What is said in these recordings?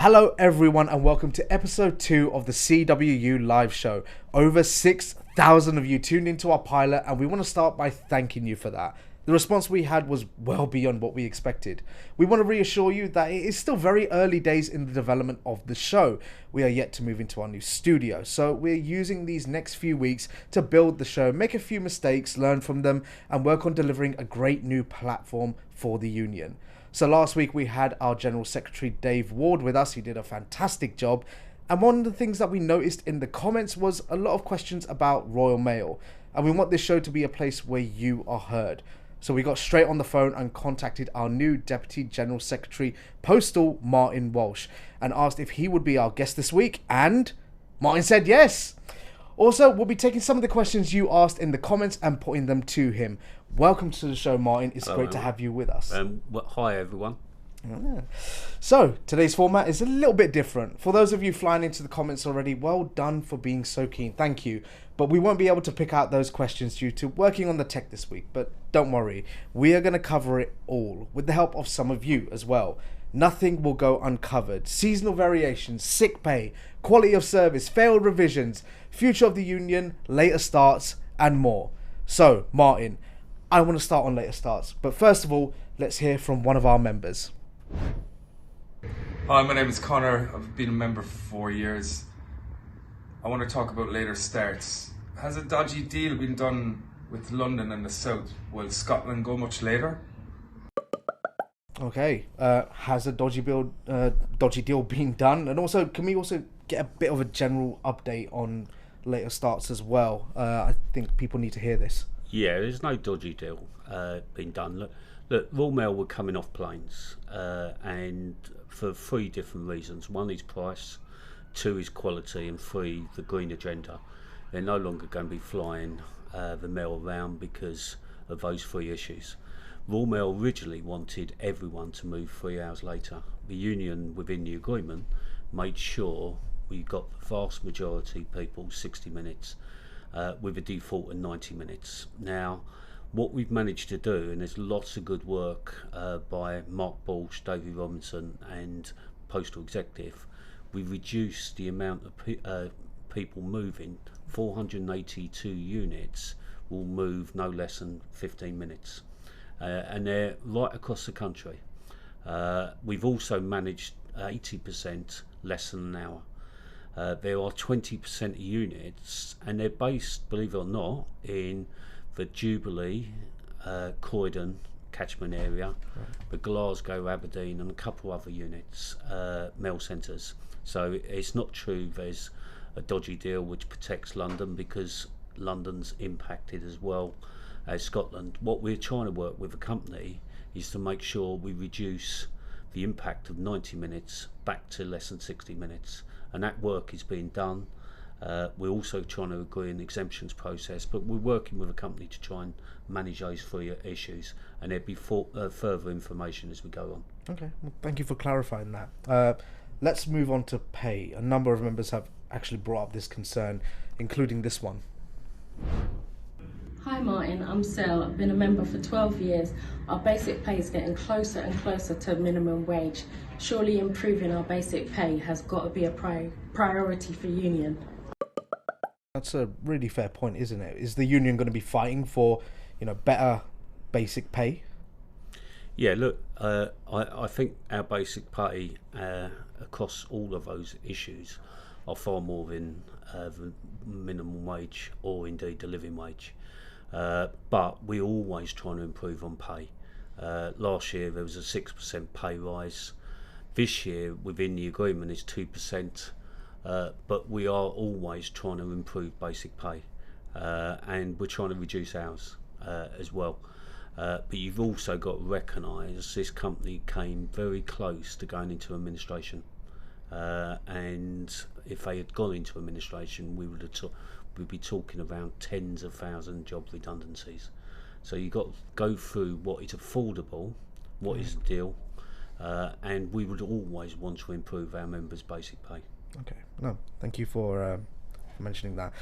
Hello everyone and welcome to episode 2 of the CWU live show. Over 6,000 of you tuned into our pilot and we want to start by thanking you for that. The response we had was well beyond what we expected. We want to reassure you that it is still very early days in the development of the show. We are yet to move into our new studio, so we're using these next few weeks to build the show, make a few mistakes, learn from them, and work on delivering a great new platform for the union. So last week we had our General Secretary Dave Ward with us. He did a fantastic job. And one of the things that we noticed in the comments was a lot of questions about Royal Mail. And we want this show to be a place where you are heard. So we got straight on the phone and contacted our new Deputy General Secretary Postal, Martin Walsh, and asked if he would be our guest this week. And Martin said yes. Also, we'll be taking some of the questions you asked in the comments and putting them to him. Welcome to the show, Martin. It's great to have you with us. Hi, everyone. Yeah. So, today's format is a little bit different. For those of you flying into the comments already, well done for being so keen. Thank you. But we won't be able to pick out those questions due to working on the tech this week. But don't worry, we are going to cover it all with the help of some of you as well. Nothing will go uncovered. Seasonal variations, sick pay, quality of service, failed revisions, future of the union, later starts, and more. So, Martin, I want to start on later starts. But first of all, let's hear from one of our members. Hi, my name is Connor. I've been a member for 4 years. I want to talk about later starts. Has a dodgy deal been done with London and the South? Will Scotland go much later? Okay, has a dodgy deal been done? And also, can we also get a bit of a general update on later starts as well? I think people need to hear this. Yeah, there's no dodgy deal been done. Look, Royal Mail were coming off planes, and for 3 different reasons. 1 is price, 2 is quality, and 3, the green agenda. They're no longer going to be flying the mail around because of those 3 issues. Royal Mail originally wanted everyone to move 3 hours later. The union within the agreement made sure we got the vast majority of people 60 minutes with a default of 90 minutes. Now, what we've managed to do, and there's lots of good work by Martin Walsh, David Robinson and Postal Executive, we've reduced the amount of people moving. 482 units will move no less than 15 minutes. And they're right across the country. We've also managed 80% less than an hour. There are 20% of units, and they're based, believe it or not, in the Jubilee, Croydon catchment area, the Glasgow, Aberdeen, and a couple other units, mail centres. So it's not true there's a dodgy deal which protects London, because London's impacted as well as Scotland. What we're trying to work with the company is to make sure we reduce the impact of 90 minutes back to less than 60 minutes, and that work is being done. We're also trying to agree an exemptions process, but we're working with a company to try and manage those 3 issues, and there'll be further information as we go on. Okay, well, thank you for clarifying that. Let's move on to pay. A number of members have actually brought up this concern, including this one. Hi Martin, I'm Sel. I've been a member for 12 years. Our basic pay is getting closer and closer to minimum wage. Surely improving our basic pay has got to be a priority for union. That's a really fair point, isn't it? Is the union going to be fighting for, better basic pay? Yeah, look, I think our basic pay across all of those issues are far more than the minimum wage or indeed the living wage. But we're always trying to improve on pay. Last year there was a 6% pay rise. This year within the agreement is 2%, but we are always trying to improve basic pay, and we're trying to reduce hours as well. But you've also got to recognise this company came very close to going into administration, and if they had gone into administration, we'd be talking around tens of thousands job redundancies. So you've got to go through what is affordable, what is the deal, and we would always want to improve our members' basic pay. Okay, no, thank you for mentioning that.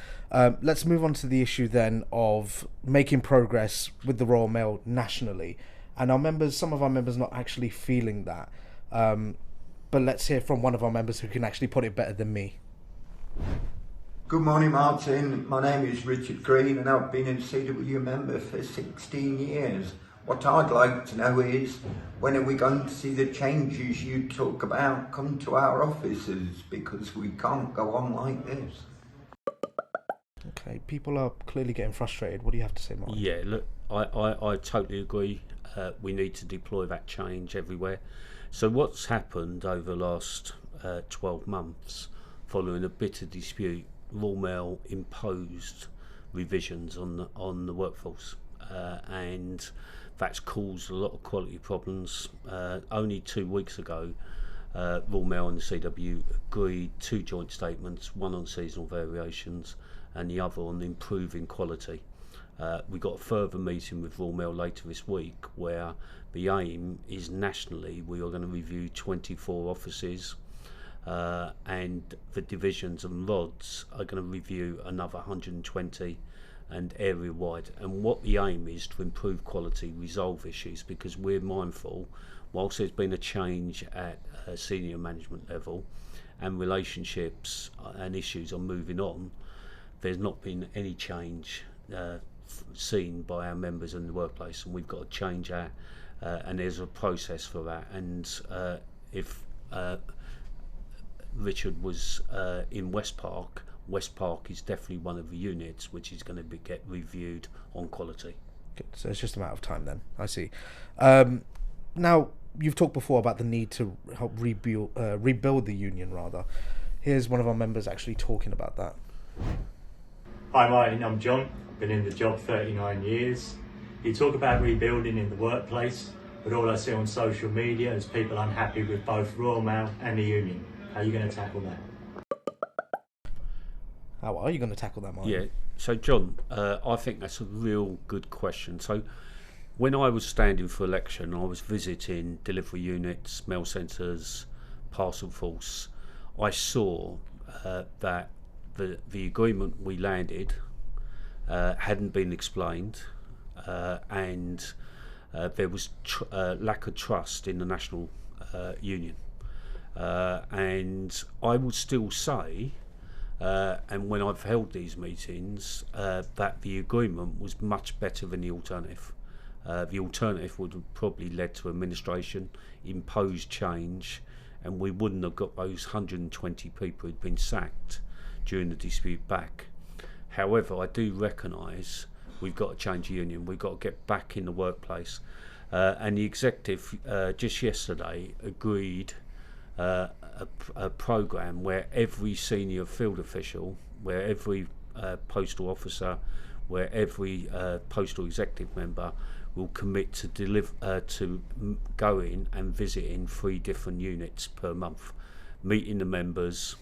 Let's move on to the issue then of making progress with the Royal Mail nationally, and some of our members not actually feeling that. but let's hear from one of our members who can actually put it better than me. Good morning, Martin. My name is Richard Green and I've been a CWU member for 16 years. What I'd like to know is, when are we going to see the changes you talk about come to our offices? Because we can't go on like this. Okay, people are clearly getting frustrated. What do you have to say, Martin? Yeah, look, I totally agree. We need to deploy that change everywhere. So what's happened over the last 12 months, following a bitter dispute, Royal Mail imposed revisions on the workforce, and that's caused a lot of quality problems. Only 2 weeks ago, Royal Mail and the CW agreed 2 joint statements, one on seasonal variations and the other on improving quality. We got a further meeting with Royal Mail later this week, where the aim is nationally we are going to review 24 offices, and the divisions and rods are going to review another 120, and area wide. And what the aim is to improve quality, resolve issues, because we're mindful, whilst there's been a change at a senior management level and relationships and issues are moving on, there's not been any change seen by our members in the workplace, and we've got to change that, and there's a process for that. And if Richard was in West Park is definitely one of the units which is going to get reviewed on quality. Good. So it's just a matter of time then. I see. Now, you've talked before about the need to help rebuild the union, rather. Here's one of our members actually talking about that. Hi Martin, I'm John. Been in the job 39 years. You talk about rebuilding in the workplace, but all I see on social media is people unhappy with both Royal Mail and the union. How are you going to tackle that? How are you going to tackle that, Martin? Yeah, so John, I think that's a real good question. So when I was standing for election, I was visiting delivery units, mail centres, parcel force. I saw that the agreement we landed hadn't been explained, and there was lack of trust in the national union. And I would still say, and when I've held these meetings, that the agreement was much better than the alternative. The alternative would have probably led to administration, imposed change, and we wouldn't have got those 120 people who'd been sacked during the dispute back. However, I do recognise we've got to change the union. We've got to get back in the workplace. And the executive just yesterday agreed a programme where every senior field official, where every postal officer, where every postal executive member will commit to going and visiting 3 different units per month, meeting the members,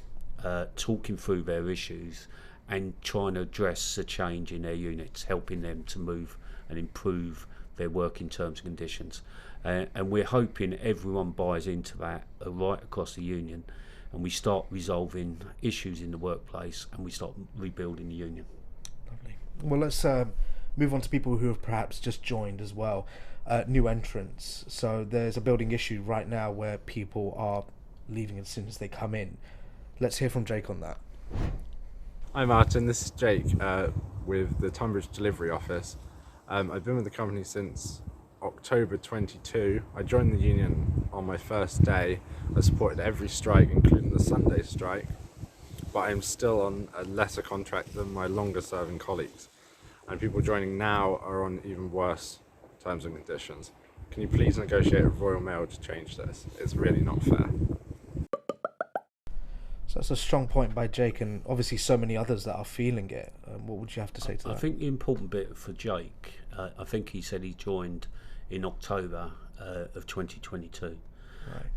talking through their issues and trying to address the change in their units, helping them to move and improve their working terms and conditions. And we're hoping everyone buys into that right across the union, and we start resolving issues in the workplace and we start rebuilding the union. Lovely. Well, let's move on to people who have perhaps just joined as well, new entrants. So there's a building issue right now where people are leaving as soon as they come in. Let's hear from Jake on that. Hi Martin, this is Jake with the Tunbridge Delivery Office. I've been with the company since October 22. I joined the union on my first day. I supported every strike, including the Sunday strike, but I'm still on a lesser contract than my longer serving colleagues. And people joining now are on even worse terms and conditions. Can you please negotiate with Royal Mail to change this? It's really not fair. So that's a strong point by Jake, and obviously so many others that are feeling it. What would you have to say to that? I think the important bit for Jake, I think he said he joined in October of 2022. Right.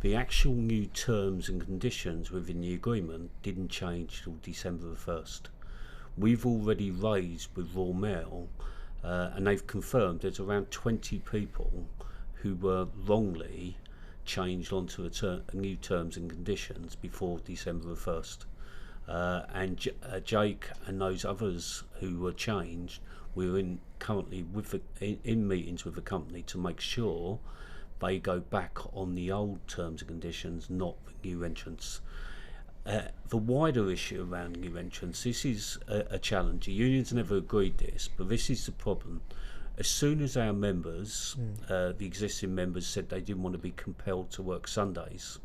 The actual new terms and conditions within the agreement didn't change till December the 1st. We've already raised with Royal Mail, and they've confirmed there's around 20 people who were wrongly changed onto new terms and conditions before December the 1st. And Jake and those others who were changed, we're currently in meetings with the company to make sure they go back on the old terms and conditions, not new entrants. The wider issue around new entrants, this is a challenge. The unions never agreed this, but this is the problem. As soon as our members, the existing members, said they didn't want to be compelled to work Sundays,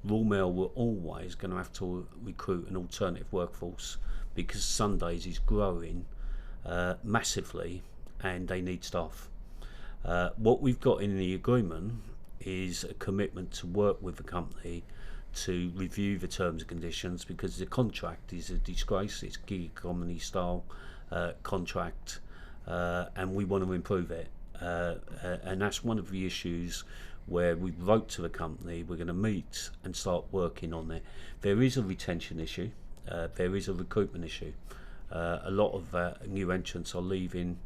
Royal Mail were always going to have to recruit an alternative workforce, because Sundays is growing massively and they need staff. What we've got in the agreement is a commitment to work with the company to review the terms and conditions, because the contract is a disgrace. It's gig economy style contract, and we want to improve it. And that's one of the issues where we wrote to the company. We're going to meet and start working on it. There is a retention issue. There is a recruitment issue. A lot of new entrants are leaving,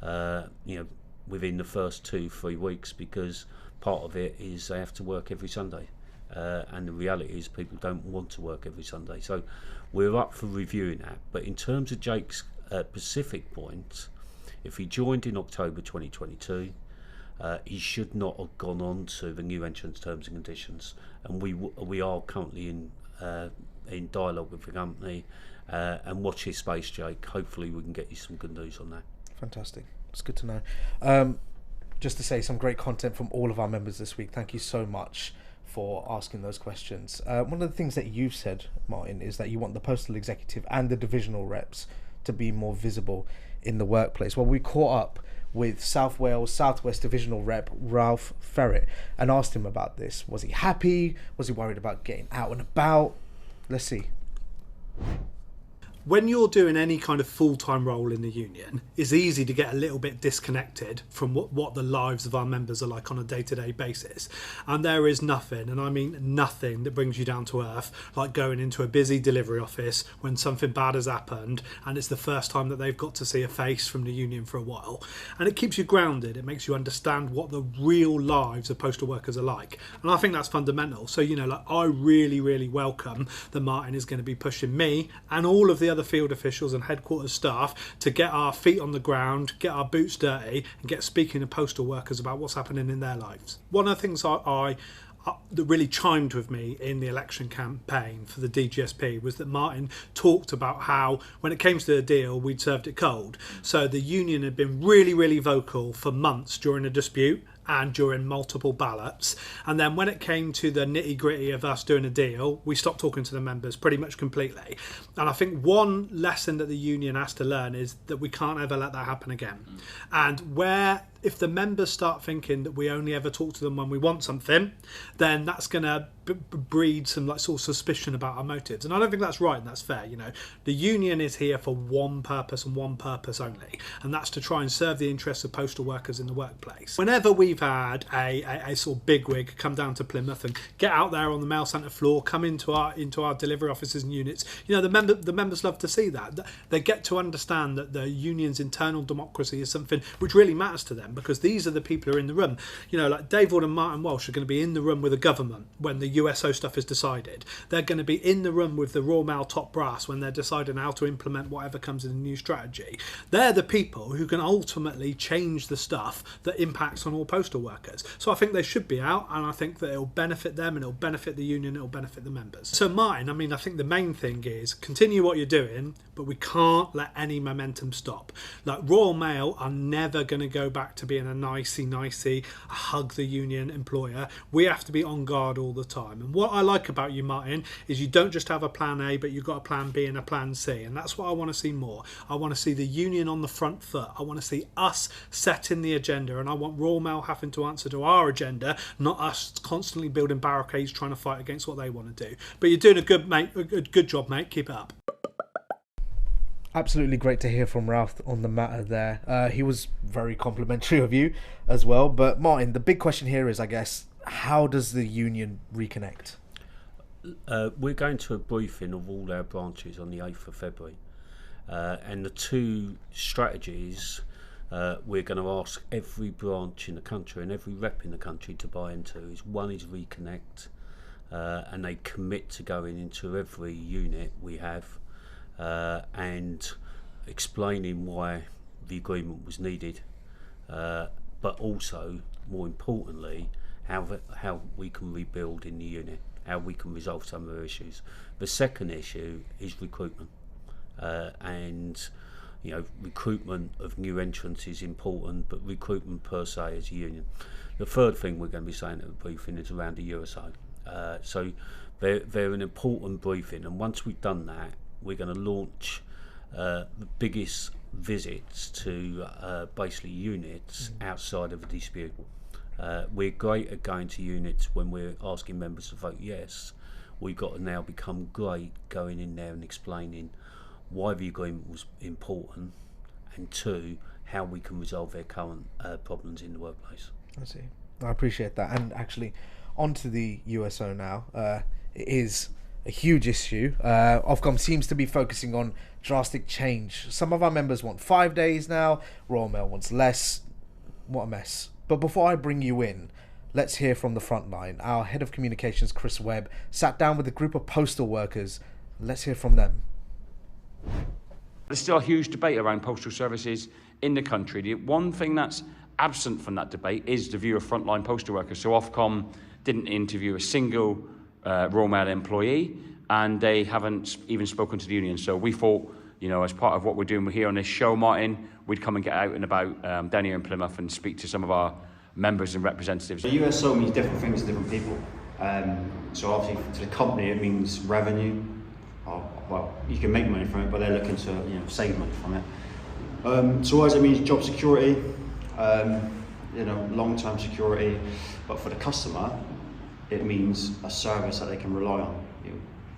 within the first 2-3 weeks, because part of it is they have to work every Sunday. And the reality is people don't want to work every Sunday. So we're up for reviewing that. But in terms of Jake's specific point, if he joined in October 2022, he should not have gone on to the new entrance terms and conditions, and we are currently in dialogue with the company, and watch his space, Jake. Hopefully we can get you some good news on that. Fantastic. It's good to know. Just to say, some great content from all of our members this week. Thank you so much for asking those questions. One of the things that you've said, Martin, is that you want the postal executive and the divisional reps to be more visible in the workplace. Well, we caught up with South Wales Southwest Divisional Rep Ralph Ferret and asked him about this. Was he happy? Was he worried about getting out and about? Let's see. When you're doing any kind of full-time role in the union, it's easy to get a little bit disconnected from what the lives of our members are like on a day-to-day basis. And there is nothing, and I mean nothing, that brings you down to earth like going into a busy delivery office when something bad has happened and it's the first time that they've got to see a face from the union for a while. And it keeps you grounded. It makes you understand what the real lives of postal workers are like. And I think that's fundamental. So, I really, really welcome that Martin is going to be pushing me and all of the other field officials and headquarters staff to get our feet on the ground, get our boots dirty, and get speaking to postal workers about what's happening in their lives. One of the things that really chimed with me in the election campaign for the DGSP was that Martin talked about how when it came to the deal, we'd served it cold. So the union had been really, really vocal for months during a dispute and during multiple ballots. And then when it came to the nitty-gritty of us doing a deal, we stopped talking to the members pretty much completely. And I think one lesson that the union has to learn is that we can't ever let that happen again. And if the members start thinking that we only ever talk to them when we want something, then that's going to breed some sort of suspicion about our motives. And I don't think that's right and that's fair. The union is here for one purpose and one purpose only, and that's to try and serve the interests of postal workers in the workplace. Whenever we've had a sort of bigwig come down to Plymouth and get out there on the mail centre floor, come into our delivery offices and units, the members love to see that. They get to understand that the union's internal democracy is something which really matters to them, because these are the people who are in the room. Like Dave Ward and Martin Walsh are going to be in the room with the government when the USO stuff is decided. They're going to be in the room with the Royal Mail top brass when they're deciding how to implement whatever comes in the new strategy. They're the people who can ultimately change the stuff that impacts on all postal workers. So I think they should be out, and I think that it'll benefit them and it'll benefit the union, it'll benefit the members. So Martin, I think the main thing is continue what you're doing, but we can't let any momentum stop. Royal Mail are never going to go back to being a nicey, hug the union employer. We have to be on guard all the time. And what I like about you, Martin, is you don't just have a plan A, but you've got a plan B and a plan C. And that's what I want to see more. I want to see the union on the front foot. I want to see us setting the agenda. And I want Royal Mail having to answer to our agenda, not us constantly building barricades trying to fight against what they want to do. But you're doing a good job, mate. Keep it up. Absolutely great to hear from Ralph on the matter there. He was very complimentary of you as well. But Martin, the big question here is, I guess, how does the union reconnect? We're going to a briefing of all our branches on the 8th of February. And the two strategies we're going to ask every branch in the country and every rep in the country to buy into is, one is reconnect, and they commit to going into every unit we have and explaining why the agreement was needed, but also, more importantly, how we can rebuild in the unit, how we can resolve some of our issues. The second issue is recruitment, and recruitment of new entrants is important, but recruitment per se as a union. The third thing we're going to be saying at the briefing is around the Eurozone. So they're an important briefing, and once we've done that, we're going to launch the biggest visits to basically units outside of a dispute. We're great at going to units when we're asking members to vote yes. We've got to now become great going in there and explaining why the agreement was important, and two, how we can resolve their current problems in the workplace. I see. I appreciate that. And actually, onto the USO now. It is a huge issue. Ofcom seems to be focusing on drastic change. Some of our members want 5 days now. Royal Mail wants less. What a mess. But before I bring you in, let's hear from the front line. Our head of communications, Chris Webb, sat down with a group of postal workers. Let's hear from them. There's still a huge debate around postal services in the country. The one thing that's absent from that debate is the view of frontline postal workers. So Ofcom didn't interview a single Royal Mail employee, and they haven't even spoken to the union. So we thought, as part of what we're doing here on this show, Martin, we'd come and get out and about down here in Plymouth and speak to some of our members and representatives. The USO means different things to different people. So obviously to the company it means revenue. Well, you can make money from it, but they're looking to save money from it. So as it means job security, long-term security, but for the customer, it means a service that they can rely on.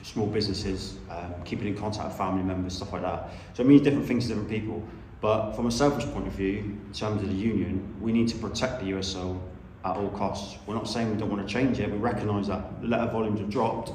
Small businesses, keeping in contact with family members, stuff like that. So it means different things to different people. But from a selfish point of view, in terms of the union, we need to protect the USO at all costs. We're not saying we don't want to change it. We recognise that the letter volumes have dropped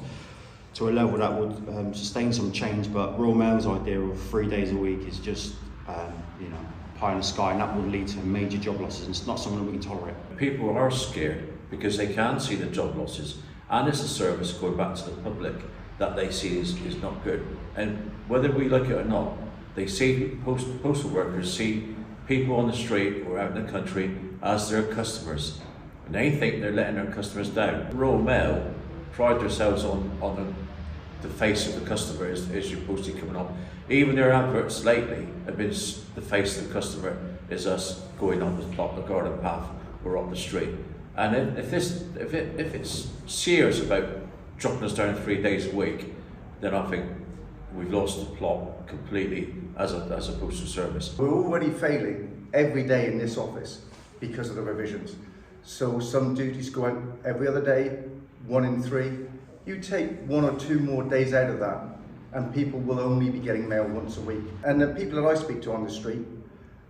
to a level that would sustain some change, but Royal Mail's idea of 3 days a week is just, pie in the sky, and that would lead to major job losses, and it's not something that we can tolerate. People are scared because they can see the job losses, and it's a service going back to the public that they see is not good. And whether we like it or not, they see postal workers see people on the street or out in the country as their customers, and they think they're letting their customers down. Royal Mail pride themselves on the face of the customer as you're posting coming up. Even their adverts lately have been the face of the customer is us going on the garden path or up the street. And if it's serious about dropping us down 3 days a week, then I think we've lost the plot completely as a postal service. We're already failing every day in this office because of the revisions. So some duties go out every other day, 1 in 3. You take 1 or 2 more days out of that, and people will only be getting mail once a week. And the people that I speak to on the street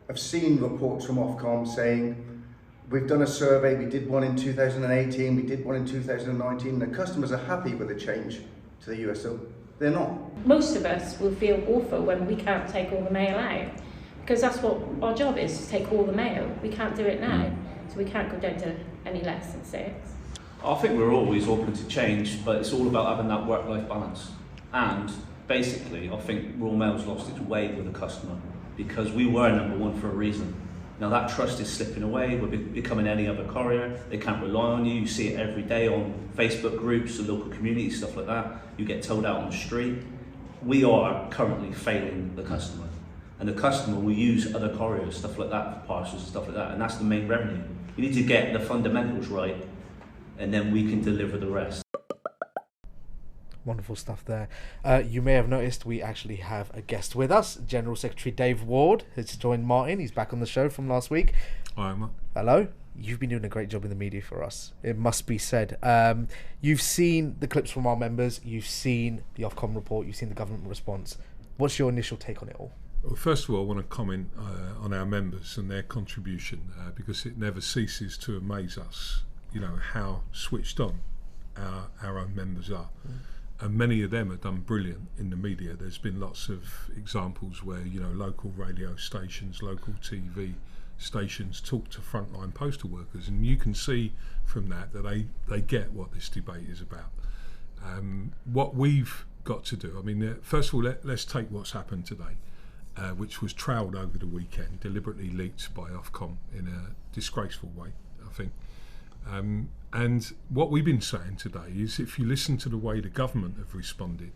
have seen reports from Ofcom saying, we've done a survey, we did one in 2018, we did one in 2019, the customers are happy with the change to the USO. They're not. Most of us will feel awful when we can't take all the mail out, because that's what our job is, to take all the mail. We can't do it now, so we can't go down to any less than 6. I think we're always open to change, but it's all about having that work-life balance. And basically, I think Royal Mail's lost its way with the customer, because we were number one for a reason. Now that trust is slipping away. We're becoming any other courier. They can't rely on you. You see it every day on Facebook groups, the local community, stuff like that. You get told out on the street. We are currently failing the customer. And the customer will use other couriers, stuff like that, for parcels and stuff like that. And that's the main revenue. You need to get the fundamentals right, and then we can deliver the rest. Wonderful stuff there. You may have noticed we actually have a guest with us. General Secretary Dave Ward has joined Martin. He's back on the show from last week. Hi, Emma. Hello. You've been doing a great job in the media for us, it must be said. You've seen the clips from our members. You've seen the Ofcom report. You've seen the government response. What's your initial take on it all? Well, first of all, I want to comment on our members and their contribution because it never ceases to amaze us, how switched on our own members are. And many of them have done brilliant in the media. There's been lots of examples where, local radio stations, local TV stations talk to frontline postal workers, and you can see from that they get what this debate is about. What we've got to do, first of all, let's take what's happened today, which was trailed over the weekend, deliberately leaked by Ofcom in a disgraceful way, I think. And what we've been saying today is, if you listen to the way the government have responded,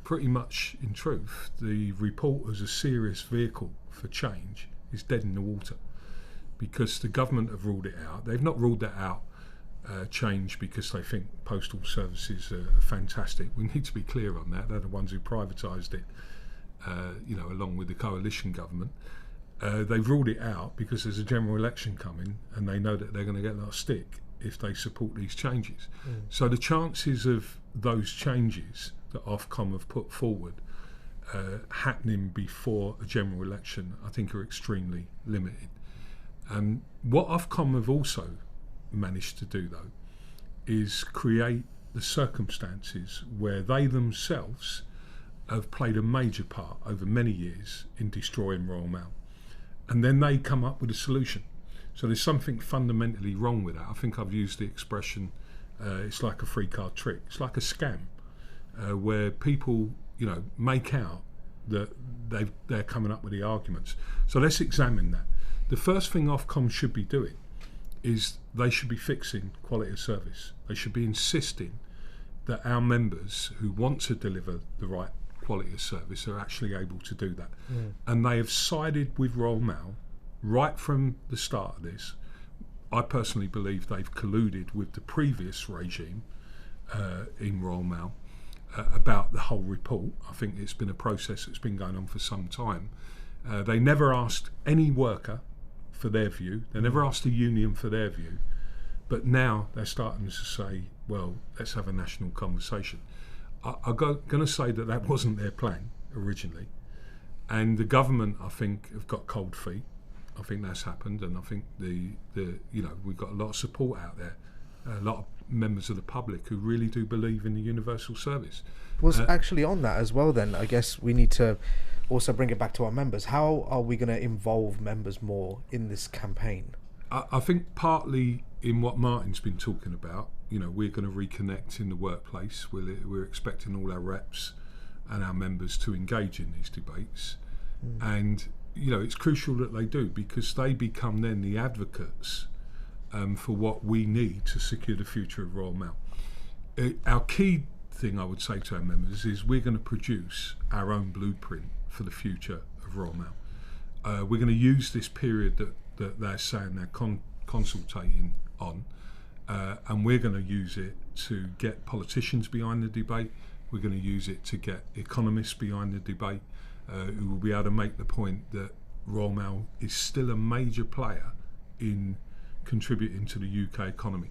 pretty much in truth, the report as a serious vehicle for change is dead in the water, because the government have ruled it out. They've not ruled that out, change, because they think postal services are fantastic. We need to be clear on that. They're the ones who privatised it, along with the coalition government. They've ruled it out because there's a general election coming, and they know that they're going to get a lot of stick if they support these changes. So the chances of those changes that Ofcom have put forward happening before a general election, I think, are extremely limited. What Ofcom have also managed to do, though, is create the circumstances where they themselves have played a major part over many years in destroying Royal Mail. And then they come up with a solution. So there's something fundamentally wrong with that. I think I've used the expression, it's like a free card trick. It's like a scam, where people, make out that they're coming up with the arguments. So let's examine that. The first thing Ofcom should be doing is they should be fixing quality of service. They should be insisting that our members who want to deliver the right quality of service are actually able to do that. And they have sided with Royal Mail right from the start of this. I personally believe they've colluded with the previous regime in Royal Mail about the whole report. I think it's been a process that's been going on for some time. They never asked any worker for their view. They never asked the union for their view. But now they're starting to say, well, let's have a national conversation. I'm going to say that wasn't their plan originally. And the government, I think, have got cold feet. I think that's happened, and I think we've got a lot of support out there, a lot of members of the public who really do believe in the universal service. Was actually on that as well. Then I guess we need to also bring it back to our members. How are we going to involve members more in this campaign? I think partly in what Martin's been talking about. We're going to reconnect in the workplace. We're expecting all our reps and our members to engage in these debates, and it's crucial that they do, because they become then the advocates for what we need to secure the future of Royal Mail. Our key thing, I would say to our members, is we're going to produce our own blueprint for the future of Royal Mail. We're going to use this period that they're saying they're consultating on, and we're going to use it to get politicians behind the debate. We're going to use it to get economists behind the debate, who will be able to make the point that Royal Mail is still a major player in contributing to the UK economy.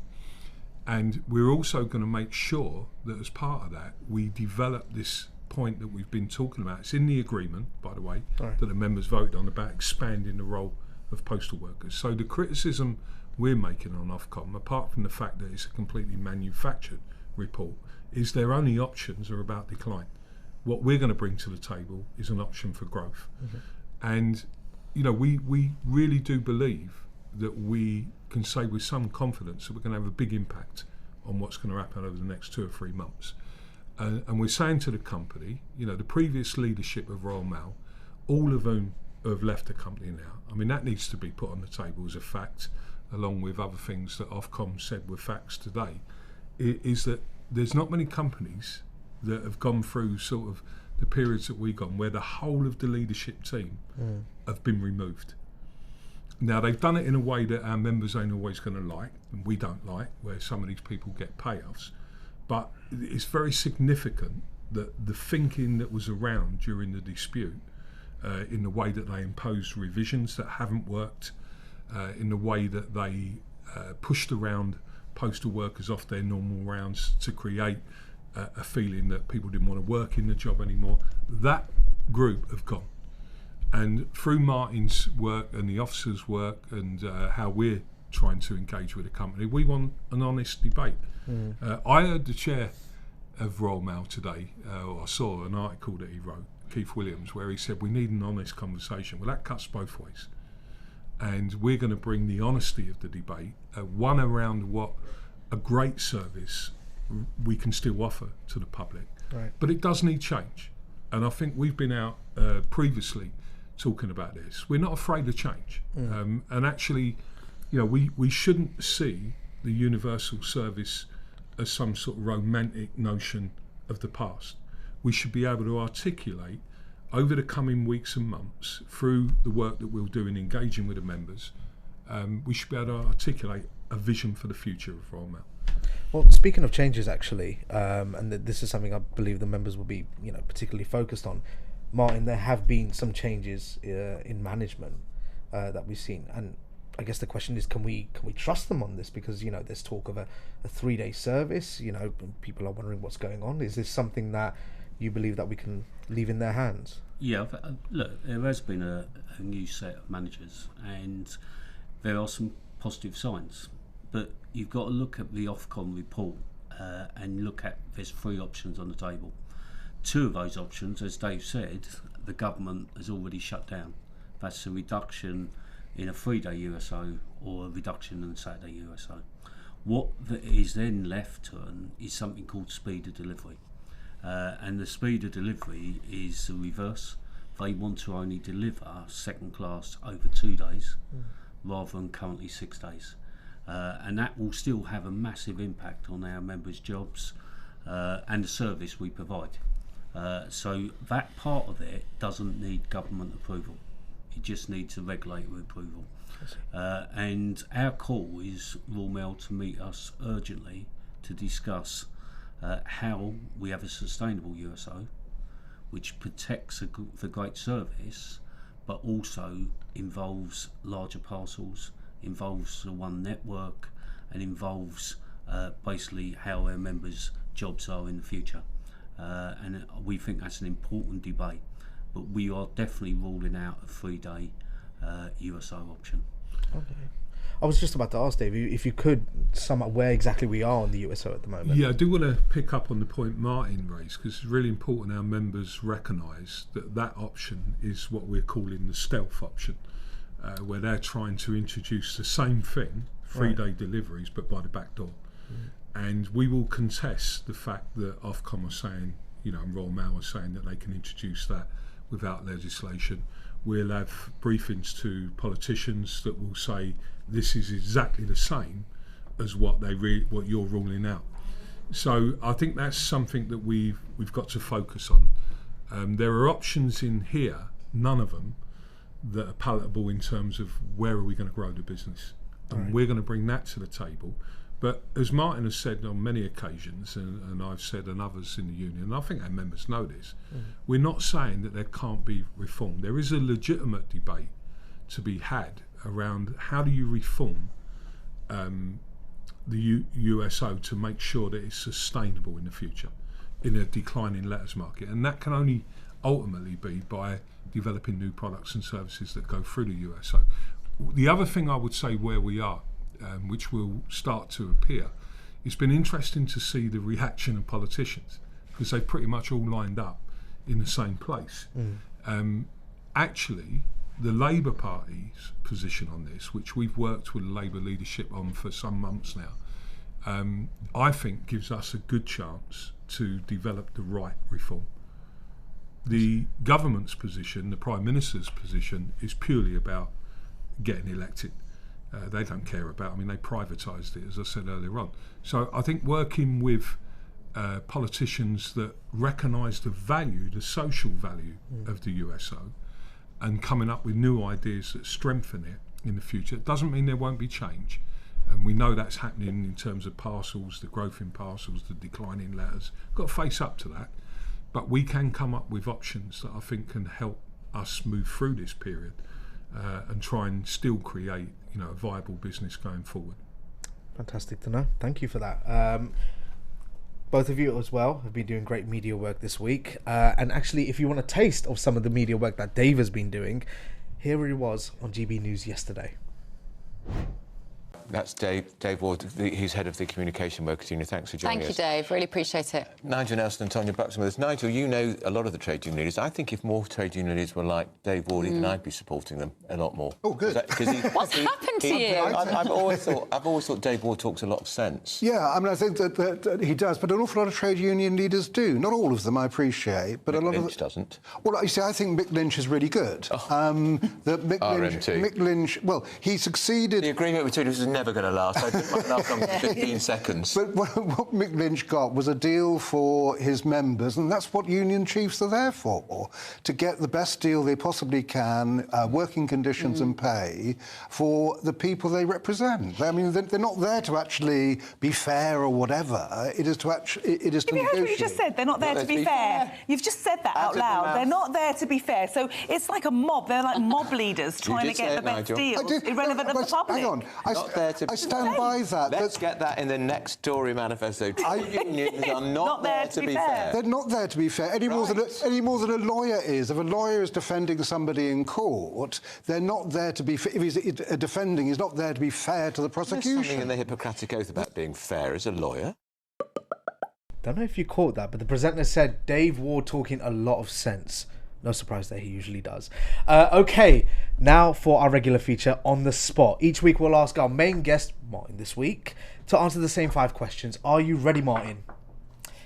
And we're also going to make sure that as part of that, we develop this point that we've been talking about. It's in the agreement, by the way, that the members voted on, about expanding the role of postal workers. So the criticism we're making on Ofcom, apart from the fact that it's a completely manufactured report, is their only options are about decline. What we're going to bring to the table is an option for growth. And we really do believe that we can say with some confidence that we're going to have a big impact on what's going to happen over the next 2 or 3 months. And we're saying to the company, the previous leadership of Royal Mail, all of whom have left the company now, I mean, that needs to be put on the table as a fact, along with other things that Ofcom said were facts today, is that there's not many companies that have gone through sort of the periods that we've gone, where the whole of the leadership team have been removed. Now, they've done it in a way that our members ain't always going to like, and we don't like, where some of these people get payoffs. But it's very significant that the thinking that was around during the dispute, in the way that they imposed revisions that haven't worked, in the way that they pushed around postal workers off their normal rounds to create a feeling that people didn't want to work in the job anymore, that group have gone. And through Martin's work and the officers' work and how we're trying to engage with the company, we want an honest debate. I heard the chair of Royal Mail today, or I saw an article that he wrote, Keith Williams, where he said we need an honest conversation. Well, that cuts both ways. And we're going to bring the honesty of the debate, one around what a great service we can still offer to the public. But it does need change. And I think we've been out previously talking about this. We're not afraid of change. And actually, we shouldn't see the universal service as some sort of romantic notion of the past. We should be able to articulate over the coming weeks and months, through the work that we'll do in engaging with the members, we should be able to articulate a vision for the future of Royal Mail. Well, speaking of changes, actually, and this is something I believe the members will be, particularly focused on. Martin, there have been some changes in management that we've seen, and I guess the question is, can we trust them on this? Because there's talk of a 3-day service. People are wondering what's going on. Is this something that you believe that we can leave in their hands? Yeah, look, there has been a new set of managers, and there are some positive signs. But you've got to look at the Ofcom report and look at, there's 3 options on the table. 2 of those options, as Dave said, the government has already shut down. That's a reduction in a 3-day USO or a reduction in a Saturday USO. What is then left to them is something called speed of delivery. And the speed of delivery is the reverse. They want to only deliver second class over 2 days rather than currently 6 days. And that will still have a massive impact on our members' jobs and the service we provide. So that part of it doesn't need government approval. It just needs a regulatory approval. And our call is Royal Mail to meet us urgently to discuss how we have a sustainable USO which protects the great service but also involves larger parcels, involves the one network, and involves basically how our members' jobs are in the future. And we think that's an important debate, but we are definitely ruling out a 3-day USO option. Okay. I was just about to ask Dave if you could sum up where exactly we are on the USO at the moment. Yeah, I do want to pick up on the point Martin raised, because it's really important our members recognise that option is what we're calling the stealth option, where they're trying to introduce the same thing, 3-day deliveries, but by the back door. And we will contest the fact that Ofcom are saying, and Royal Mail are saying that they can introduce that without legislation. We'll have briefings to politicians that will say this is exactly the same as what you're ruling out. So I think that's something that we've got to focus on. There are options in here, none of them, that are palatable in terms of where are we going to grow the business. And we're going to bring that to the table. But as Martin has said on many occasions, and I've said and others in the union, and I think our members know this, we're not saying that there can't be reform. There is a legitimate debate to be had around how do you reform the USO to make sure that it's sustainable in the future in a declining letters market. And that can only ultimately be by developing new products and services that go through the USO. The other thing I would say where we are, which will start to appear, it's been interesting to see the reaction of politicians, because they've pretty much all lined up in the same place. Actually, the Labour Party's position on this, which we've worked with Labour leadership on for some months now, I think gives us a good chance to develop the right reform. The government's position, the Prime Minister's position, is purely about getting elected. They don't care about, they privatised it, as I said earlier on. So I think working with politicians that recognise the value, the social value of the USO, and coming up with new ideas that strengthen it in the future, it doesn't mean there won't be change. And we know that's happening in terms of parcels, the growth in parcels, the decline in letters. Got to face up to that. But we can come up with options that I think can help us move through this period and try and still create a viable business going forward. Fantastic to know. Thank you for that. Both of you as well have been doing great media work this week. And actually, if you want a taste of some of the media work that Dave has been doing, here he was on GB News yesterday. That's Dave Ward, he's head of the Communication Workers Union. Thanks for joining us. Thank you, Dave. Really appreciate it. Nigel Nelson and Tonya Buxton with us. Nigel, you know a lot of the trade union leaders. I think if more trade union leaders were like Dave Ward, then I'd be supporting them a lot more. Oh, good. What's happening listening to you. I've always thought Dave Ward talks a lot of sense. Yeah, I mean, I think that he does, but an awful lot of trade union leaders do. Not all of them, I appreciate, but Mick a lot Lynch of doesn't. Well, you see, I think Mick Lynch is really good. Mick Lynch, well, he succeeded. The agreement between us is never going to last. I didn't last longer than 15 seconds. But what Mick Lynch got was a deal for his members, and that's what union chiefs are there for, to get the best deal they possibly can, working conditions and pay for the people they represent. I mean, they're not there to actually be fair or whatever. It is to Have you heard what you just said? They're not there to be fair. You've just said that out loud. They're not there to be fair. So it's like a mob. They're like mob leaders trying to get the best deals, irrelevant of the public. Hang on. I stand by that. Let's get that in the next Tory manifesto. Trade unions are not there to be fair. They're not there to be fair any more than a lawyer is. If a lawyer is defending somebody in court, they're not there to be. If he's defending, he's not there to be fair to the prosecution. There's something in the Hippocratic Oath about being fair as a lawyer. Don't know if you caught that, but the presenter said Dave Ward talking a lot of sense. No surprise that he usually does. Okay, now for our regular feature, On the Spot. Each week we'll ask our main guest, Martin this week, to answer the same 5 questions. Are you ready, Martin?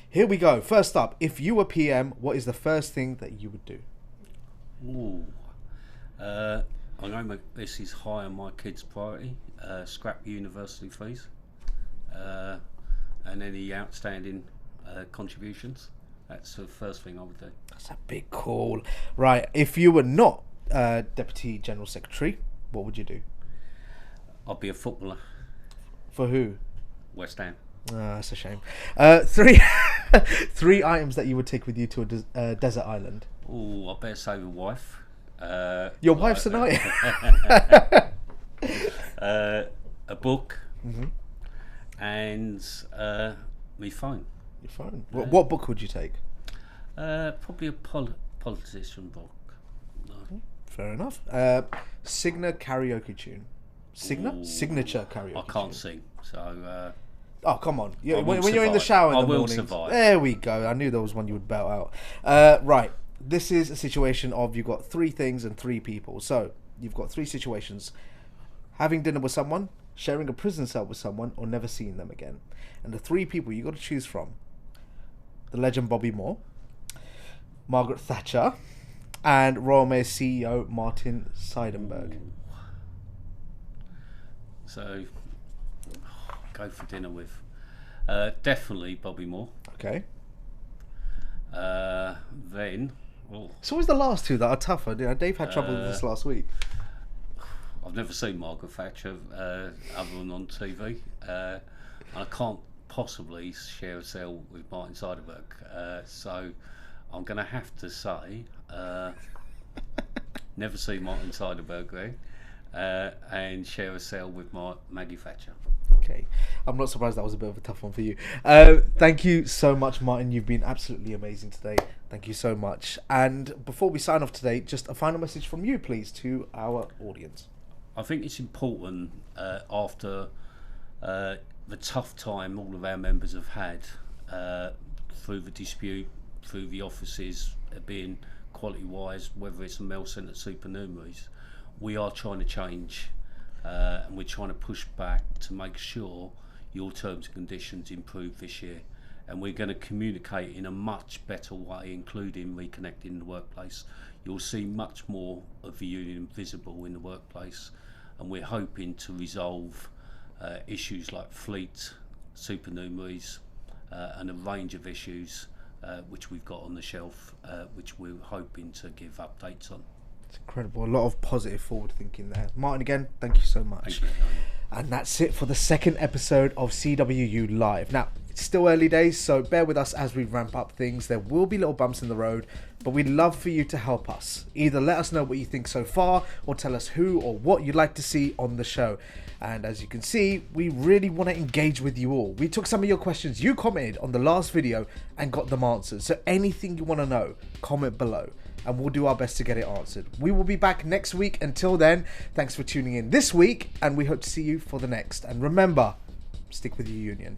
Here we go. First up, if you were PM, what is the first thing that you would do? Ooh. I know this is high on my kids' priority. Scrap university fees. And any outstanding contributions. That's the first thing I would do. That's a big call. Right, if you were not Deputy General Secretary, what would you do? I'd be a footballer. For who? West Ham. That's a shame. 3 items that you would take with you to a desert island. Oh, I better say the wife. Your wife's tonight. A book. And my phone. Your phone. What book would you take? Probably a politician book. No. Fair enough. Signature karaoke tune. Signature karaoke. I can't sing, so. Oh, come on! When you're in the shower in the morning, survive. There we go. I knew there was one you would belt out. Right. This is a situation of you've got 3 things and 3 people. So you've got 3 situations: having dinner with someone, sharing a prison cell with someone, or never seeing them again. And the 3 people you got to choose from: the legend Bobby Moore, Margaret Thatcher, and Royal Mail CEO Martin Seidenberg. So, go for dinner with definitely Bobby Moore. Okay. Then, it's always the last 2 that are tougher. Dave had trouble with this last week. I've never seen Margaret Thatcher other than on TV. I can't possibly share a cell with Martin Seidenberg. So I'm going to have to say never see Martin Seidenberg there and share a cell with Maggie Thatcher. Okay, I'm not surprised that was a bit of a tough one for you. Thank you so much, Martin. You've been absolutely amazing today. Thank you so much. And before we sign off today, just a final message from you, please, to our audience. I think it's important after the tough time all of our members have had through the dispute, through the offices being quality-wise, whether it's a mail centre supernumeraries, we are trying to change and we're trying to push back to make sure your terms and conditions improve this year. And we're going to communicate in a much better way, including reconnecting the workplace. You'll see much more of the union visible in the workplace, and we're hoping to resolve issues like fleet, supernumeraries, and a range of issues which we've got on the shelf, which we're hoping to give updates on. It's incredible. A lot of positive forward thinking there. Martin, again, thank you so much. Thank you. And that's it for the 2nd episode of CWU Live. Now, it's still early days, so bear with us as we ramp up things. There will be little bumps in the road, but we'd love for you to help us. Either let us know what you think so far, or tell us who or what you'd like to see on the show. And as you can see, we really want to engage with you all. We took some of your questions you commented on the last video and got them answered. So anything you want to know, comment below, and we'll do our best to get it answered. We will be back next week. Until then, thanks for tuning in this week, and we hope to see you for the next. And remember, stick with your union.